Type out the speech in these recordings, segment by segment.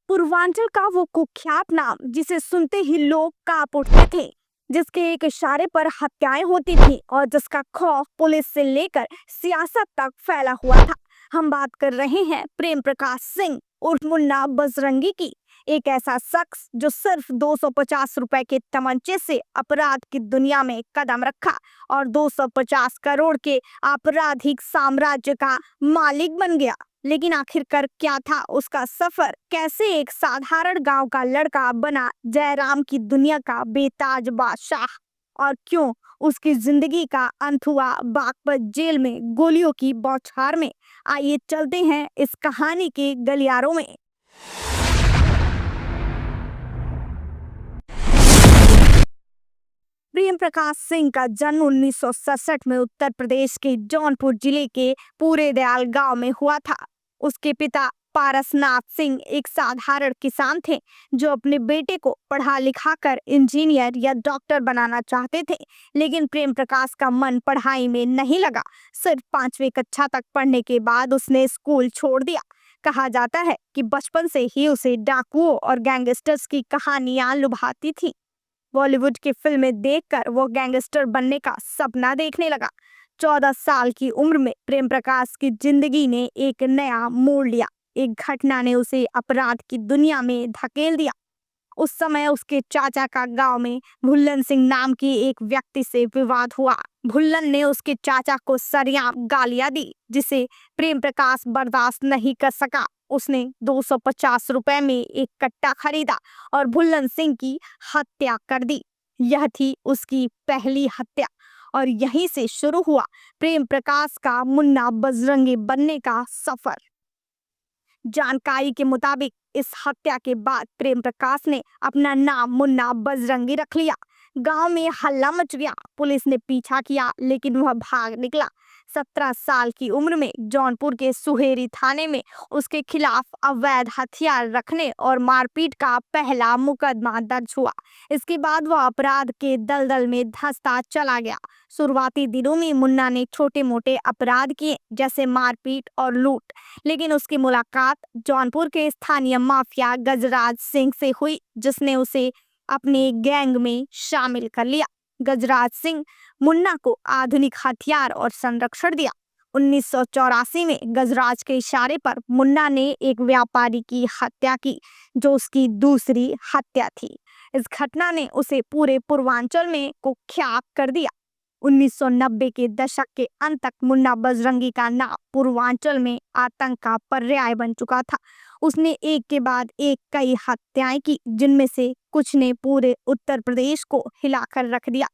पूर्वांचल का वो कुख्यात नाम जिसे सुनते ही लोग कांप उठते थे, जिसके एक इशारे पर हत्याएं होती थी और जिसका खौफ पुलिस से लेकर सियासत तक फैला हुआ था। हम बात कर रहे हैं प्रेम प्रकाश सिंह उर्फ मुन्ना बजरंगी की। एक ऐसा शख्स जो सिर्फ 250 रुपए के तमंचे से अपराध की दुनिया में कदम रखा और 250 करोड़ के आपराधिक साम्राज्य का मालिक बन गया। लेकिन आखिरकार क्या था उसका सफर? कैसे एक साधारण गांव का लड़का बना जयराम की दुनिया का बेताज बादशाह? और क्यों उसकी जिंदगी का अंत हुआ बागपत जेल में गोलियों की बौछार में? आइए चलते हैं इस कहानी के गलियारों में। प्रेम प्रकाश सिंह का जन्म 1967 में उत्तर प्रदेश के जौनपुर जिले के पूरे दयाल गांव में हुआ था। उसके पिता पारसनाथ सिंह एक साधारण किसान थे जो अपने बेटे को पढ़ा लिखा कर इंजीनियर या डॉक्टर बनाना चाहते थे। लेकिन प्रेम प्रकाश का मन पढ़ाई में नहीं लगा। सिर्फ 5वीं कक्षा तक पढ़ने के बाद उसने स्कूल छोड़ दिया। कहा जाता है कि बचपन से ही उसे डाकुओं और गैंगस्टर्स की कहानियां लुभाती थी। बॉलीवुड की फिल्में देखकर वो गैंगस्टर बनने का सपना देखने लगा। 14 साल की उम्र में प्रेम प्रकाश की जिंदगी ने एक नया मोड़ लिया। एक घटना ने उसे अपराध की दुनिया में धकेल दिया। उस समय उसके चाचा का गांव में भुल्लन सिंह नाम की एक व्यक्ति से विवाद हुआ। भुल्लन ने उसके चाचा को सरेआम गालियां दी, जिसे प्रेम प्रकाश बर्दाश्त नहीं कर सका। उसने 250 रुपए में एक कट्टा खरीदा और भुल्लन सिंह की हत्या कर दी। यह थी उसकी पहली हत्या और यहीं से शुरू हुआ प्रेम प्रकाश का मुन्ना बजरंगी बनने का सफर। जानकारी के मुताबिक इस हत्या के बाद प्रेम प्रकाश ने अपना नाम मुन्ना बजरंगी रख लिया। गांव में हल्ला मच गया। पुलिस ने पीछा किया लेकिन वह भाग निकला। 17 साल की उम्र में जौनपुर के सुहेरी थाने में उसके खिलाफ अवैध हथियार रखने और मारपीट का पहला मुकदमा दर्ज हुआ। इसके बाद वह अपराध के दलदल में धंसता चला गया। शुरुआती दिनों में मुन्ना ने छोटे मोटे अपराध किए जैसे मारपीट और लूट। लेकिन उसकी मुलाकात जौनपुर के स्थानीय माफिया गजराज सिंह से हुई, जिसने उसे अपने गैंग में शामिल कर लिया। गजराज सिंह मुन्ना को आधुनिक हथियार और संरक्षण दिया। 1984 में गजराज के इशारे पर मुन्ना ने एक व्यापारी की हत्या की, जो उसकी दूसरी हत्या थी। इस घटना ने उसे पूरे पूर्वांचल में कुख्यात कर दिया। 1990 के दशक के अंत तक मुन्ना बजरंगी का नाम पूर्वांचल में आतंक का पर्याय बन चुका था। उसने एक के बाद एक कई हत्याएं की, जिनमें से कुछ ने पूरे उत्तर प्रदेश को हिलाकर रख दिया।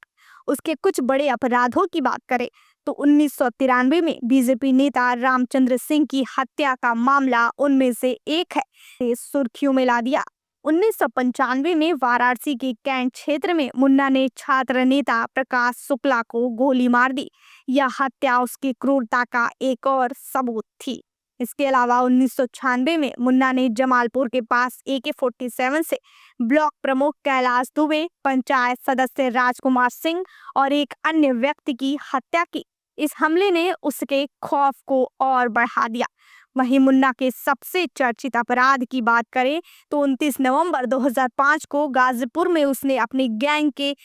उसके कुछ बड़े अपराधों की बात करें तो 1993 में बीजेपी नेता रामचंद्र सिंह की हत्या का मामला उनमें से एक है। इसे सुर्खियों में ला दिया। 1995 में वाराणसी के कैंट क्षेत्र में मुन्ना ने छात्र नेता प्रकाश शुक्ला को गोली मार दी। यह हत्या उसकी क्रूरता का एक और सबूत थी। इसके अलावा 1996 में मुन्ना ने जमालपुर के पास AK-47 से ब्लॉक प्रमुख कैलाश दुबे, पंचायत सदस्य राजकुमार सिंह और एक अन्य व्यक्ति की हत्या की। इस हमले ने उसके खौफ को और बढ़ा दिया। वहीं मुन्ना के सबसे चर्चित अपराध की बात करें तो 29 नवंबर 2005 को गाजीपुर में उसने अपनी गैंग के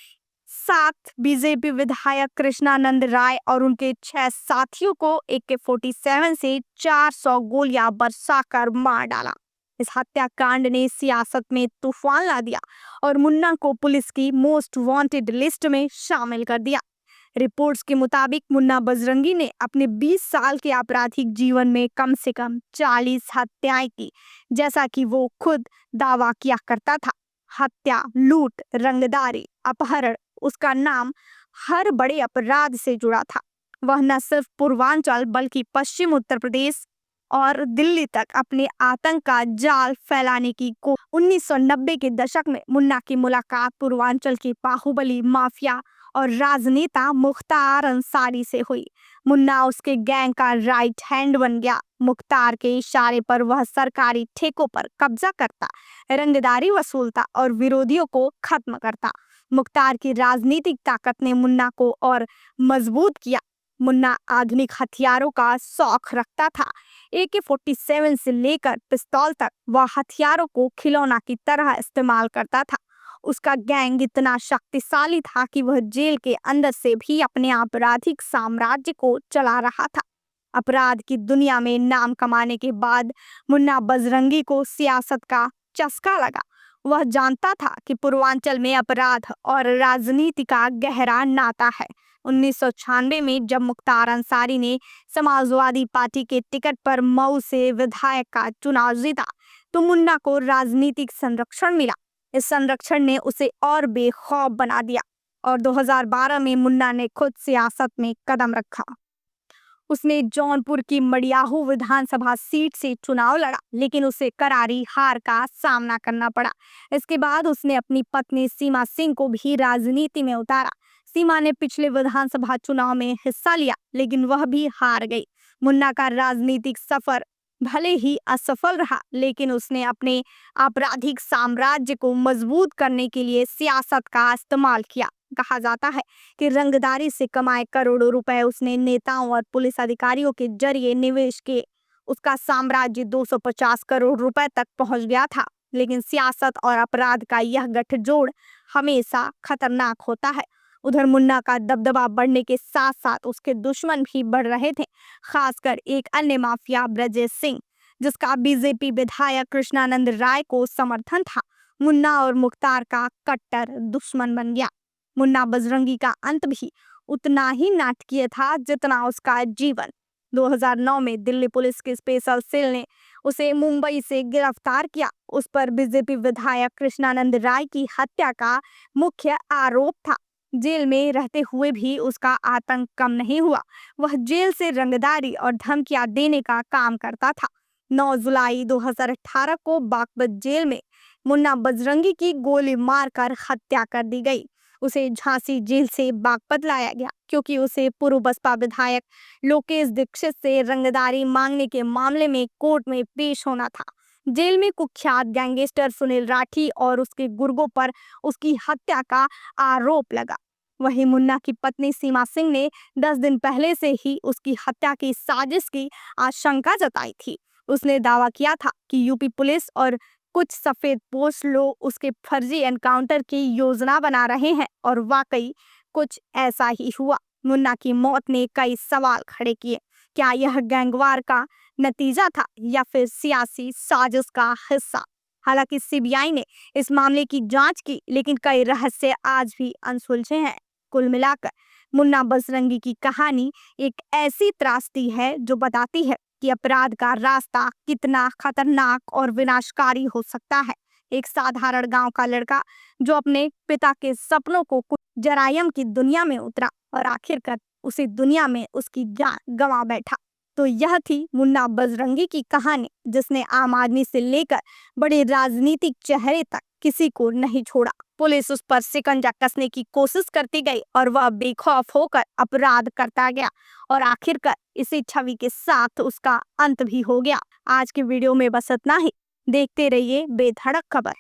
साथ बीजेपी विधायक कृष्णानंद राय और उनके 6 साथियों को AK-47 से 400 गोलियां बरसाकर मार डाला। इस हत्याकांड ने सियासत में तूफान ला दिया और मुन्ना को पुलिस की मोस्ट वांटेड लिस्ट में शामिल कर दिया। रिपोर्ट्स के मुताबिक मुन्ना बजरंगी ने अपने 20 साल के आपराधिक जीवन में कम से कम 40 हत्याएं की, जैसा कि वो खुद दावा किया करता था। हत्या, लूट, रंगदारी, अपहरण, उसका नाम हर बड़े अपराध से जुड़ा था। वह न सिर्फ पूर्वांचल बल्कि पश्चिम उत्तर प्रदेश और दिल्ली तक अपने आतंक का जाल फैलाने की 1990 के दशक में मुन्ना की मुलाकात पूर्वांचल के बाहुबली माफिया और राजनेता मुख्तार अंसारी से हुई। मुन्ना उसके गैंग का राइट हैंड बन गया। मुख्तार के इशारे पर वह सरकारी ठेकों पर कब्जा करता, रंगदारी वसूलता और विरोधियों को खत्म करता। मुख्तार की राजनीतिक ताकत ने मुन्ना को और मजबूत किया। मुन्ना आधुनिक हथियारों का शौक रखता था, AK-47 से लेकर पिस्तौल तक वह हथियारों को खिलौना की तरह इस्तेमाल करता था। उसका गैंग इतना शक्तिशाली था कि वह जेल के अंदर से भी अपने आपराधिक साम्राज्य को चला रहा था। अपराध की दुनिया में नाम कमाने के बाद मुन्ना बजरंगी को सियासत का चस्का लगा। वह जानता था कि पूर्वांचल में अपराध और राजनीति का गहरा नाता है। 1996 में जब मुख्तार अंसारी ने समाजवादी पार्टी के टिकट पर मऊ से विधायक का चुनाव जीता, तो मुन्ना को राजनीतिक संरक्षण मिला। इस संरक्षण ने उसे और बेखौफ बना दिया और 2012 में मुन्ना ने खुद सियासत में कदम रखा। उसने जौनपुर की मडियाहू विधानसभा सीट से चुनाव लड़ा, लेकिन उसे करारी हार का सामना करना पड़ा। इसके बाद उसने अपनी पत्नी सीमा सिंह को भी राजनीति में उतारा। सीमा ने पिछले विधानसभा चुनाव में हिस्सा लिया, लेकिन वह भी हार गई। मुन्ना का राजनीतिक सफर भले ही असफल रहा, लेकिन उसने अपने आपराधिक साम्राज्य को मजबूत करने के लिए सियासत का इस्तेमाल किया। कहा जाता है कि रंगदारी से कमाए करोड़ों रुपए उसने नेताओं और पुलिस अधिकारियों के जरिए निवेश किए। उसका साम्राज्य 250 करोड़ रुपए तक पहुंच गया था। लेकिन सियासत और अपराध का यह गठजोड़ हमेशा खतरनाक होता है। उधर मुन्ना का दबदबा बढ़ने के साथ साथ उसके दुश्मन भी बढ़ रहे थे, खासकर एक अन्य माफिया ब्रजेश सिंह, जिसका बीजेपी विधायक कृष्णानंद राय को समर्थन था। मुन्ना और मुख्तार का कट्टर दुश्मन बन गया। मुन्ना बजरंगी का अंत भी उतना ही नाटकीय था जितना उसका जीवन। 2009 में दिल्ली पुलिस की स्पेशल सेल ने उसे मुंबई से गिरफ्तार किया। उस पर बीजेपी विधायक कृष्णानंद राय की हत्या का मुख्य आरोप था। जेल में रहते हुए भी उसका आतंक कम नहीं हुआ। वह जेल से रंगदारी और धमकियां देने का काम करता था। 9 जुलाई 2018 को बागपत जेल में मुन्ना बजरंगी की गोली मारकर हत्या कर दी गई। उसे झांसी जेल से बागपत लाया गया क्योंकि उसे पूर्व बसपा विधायक लोकेश दीक्षित से रंगदारी मांगने के मामले में कोर्ट में पेश होना था। जेल में कुख्यात गैंगस्टर सुनील राठी और उसके गुर्गों पर उसकी हत्या का आरोप लगा। वहीं मुन्ना की पत्नी सीमा सिंह ने 10 दिन पहले से ही उसकी हत्या की साजिश की आशंका जताई थी। उसने दावा किया था कि यूपी पुलिस और कुछ सफेद पोस्ट लोग उसके फर्जी एनकाउंटर की योजना बना रहे हैं, और वाकई कुछ ऐसा ही हुआ। मुन्ना की मौत ने कई सवाल खड़े किए। क्या यह गैंगवार का नतीजा था या फिर सियासी साजिश का हिस्सा? हालांकि सीबीआई ने इस मामले की जांच की, लेकिन कई रहस्य आज भी अनसुलझे हैं। कुल मिलाकर मुन्ना बजरंगी की कहानी एक ऐसी त्रासदी है जो बताती है कि अपराध का रास्ता कितना खतरनाक और विनाशकारी हो सकता है। एक साधारण गांव का लड़का जो अपने पिता के सपनों को कुछ जरायम की दुनिया में उतरा और आखिरकार उसी दुनिया में उसकी जान गंवा बैठा। तो यह थी मुन्ना बजरंगी की कहानी, जिसने आम आदमी से लेकर बड़े राजनीतिक चेहरे तक किसी को नहीं छोड़ा। पुलिस उस पर शिकंजा कसने की कोशिश करती गई और वह बेखौफ होकर अपराध करता गया, और आखिरकार इसी छवि के साथ उसका अंत भी हो गया। आज की वीडियो में बस इतना ही। देखते रहिए बेधड़क खबर।